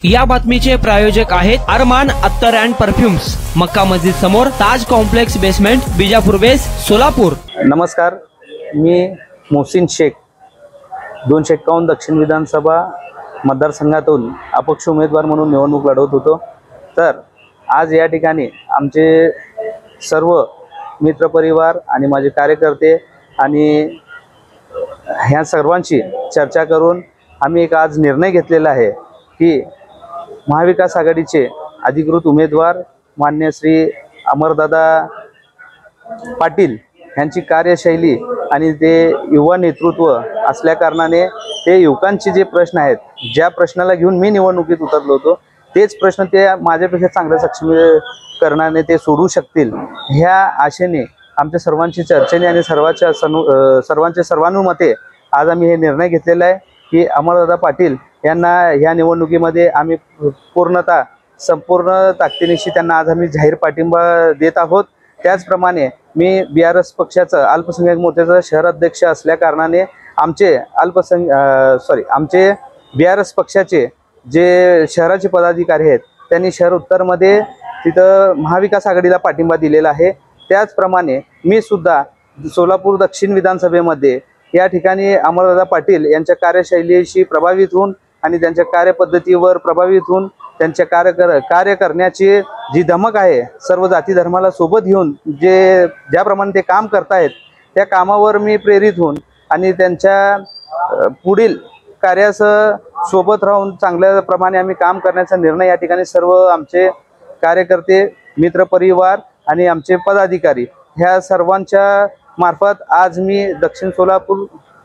या बातमीचे प्रायोजक आहेत अरमान अत्तर अँड परफ्युम्स, मक्का मस्जिद समोर, ताज कॉम्प्लेक्स बेसमेंट, बिजापूर बेस, सोलापूर। नमस्कार, मी मोहसिन शेख 251 दक्षिण विधानसभा मतदारसंघातून अपक्ष उमेदवार म्हणून निवडणूक लढवत होतो। तर आज या ठिकाणी आमचे सर्व मित्रपरिवार आणि माझे कार्यकर्ते आणि ह्या सर्वांची चर्चा करून आम्ही एक आज निर्णय घेतलेला आहे की महाविकास आघाडीचे अधिकृत उमेदवार मान्य श्री अमरदादा पाटील यांची कार्यशैली आणि ते युवा नेतृत्व असल्या कारणाने ते युवकांचे जे प्रश्न आहेत, ज्या प्रश्नाला घेऊन मी निवडणुकीत उतरलो होतो तेच प्रश्न ते माझ्यापेक्षा चांगल्या सक्षमीकरणाने ते सोडू शकतील ह्या आशेने आमच्या सर्वांची चर्चेने आणि सर्वांच्या सर्वानुमते आज आम्ही हे निर्णय घेतलेला आहे की अमरदादा पाटील यांना ह्या निवडणुकीमध्ये आम्ही संपूर्ण ताकदीनिशी त्यांना आज आम्ही जाहीर पाठिंबा देत आहोत। त्याचप्रमाणे मी बीआरएस पक्षाचा अल्पसंख्याक मोर्चाचा शहर अध्यक्ष असल्या कारणाने आमचे बीआरएस पक्षाचे जे शहराचे पदाधिकारी आहेत त्यांनी शहर उत्तरमध्ये तिथं महाविकास आघाडीला पाठिंबा दिलेला आहे। त्याचप्रमाणे मी सुद्धा सोलापूर दक्षिण विधानसभेमध्ये या ठिकाणी अमरदादा पाटील यांच्या कार्यशैलीशी प्रभावित होऊन आणि त्यांच्या कार्यपद्धतीवर प्रभावित होऊन त्यांच्या कार्य करण्याची जी धमक आहे, सर्व जाती धर्माला सोबत घेऊन ज्याप्रमाणे ते काम करतायत त्या कामावर मी प्रेरित होऊन आणि त्यांच्या पुढील कार्यास सोबत राहून चांगल्या प्रमाणे आम्ही काम करण्याचा निर्णय या ठिकाणी सर्व आमचे कार्यकर्ते, मित्रपरिवार आणि आमचे पदाधिकारी ह्या सर्वांच्या मार्फत आज मी दक्षिण सोलापूर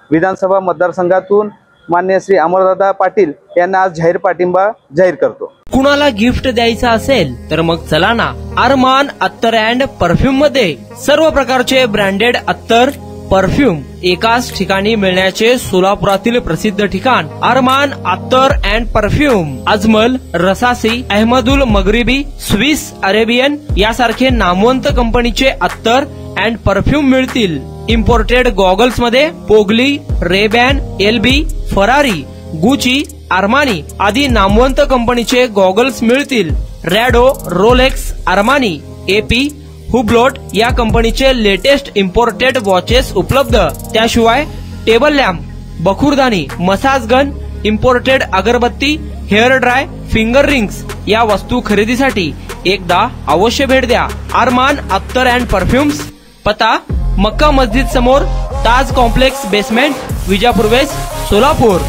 विधानसभा मतदारसंघातून मान्य श्री अमरदादा पाटील यांना आज जाहीर पाठिंबा जाहीर करतो। कुणाला गिफ्ट द्यायचं असेल तर मग चला ना अरमान अत्तर अँड परफ्यूम मध्ये सर्व प्रकारचे ब्रँडेड अत्तर परफ्यूम एकाच ठिकाणी मिळण्याचे सोलापुरातील प्रसिद्ध ठिकाण अरमान अत्तर and perfume. Ajmal, Rasasi, Ahmed Al Maghribi, Swiss Arabian यासारखे नामवंत कंपनीचे अत्तर अँड परफ्यूम मिळतील। इम्पोर्टेड गॉगल्स मध्ये पोगली, रेबॅन, एलबी, फरारी, गुची, आर्मानी आदी नामवंत कंपनीचे गॉगल्स मिळतील। रॅडो, रोलेक्स, आर्मानी, एपी, हुब्लोट या कंपनीचे लेटेस्ट इम्पोर्टेड वॉचेस उपलब्ध। त्याशिवाय टेबल लॅम्प, बखुरदानी, मसाज गन, इम्पोर्टेड अगरबत्ती, हेअर ड्राय, फिंगर रिंग्स या वस्तू खरेदीसाठी एकदा अवश्य भेट द्या अरमान अत्तर अँड परफ्यूम्स। पता मक्का मस्जिद समोर, ताज कॉम्प्लेक्स बेसमेंट, विजापूर वेस्ट, सोलापूर।